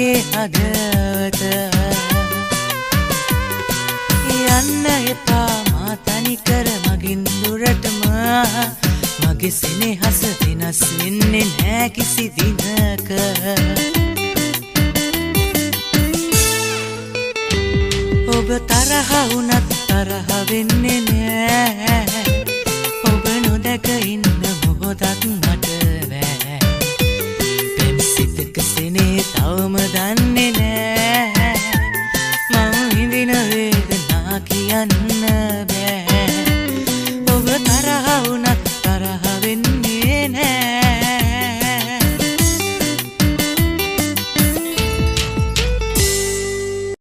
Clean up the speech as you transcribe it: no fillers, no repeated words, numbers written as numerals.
මගේ හදවත යන්න එපා මා තනිකර මගින් දුරටම මගේ සෙනෙහස වෙනස් වෙන්නේ නෑ කිසි දිනක ඔබ තරහ වුණත් තරහ වෙන්නේ නෑ ඔබ නොදැක ඉන්න මොහොතක් මට බෑ පෙම් සිතක සෙනේ තවම දන්නේ නෑ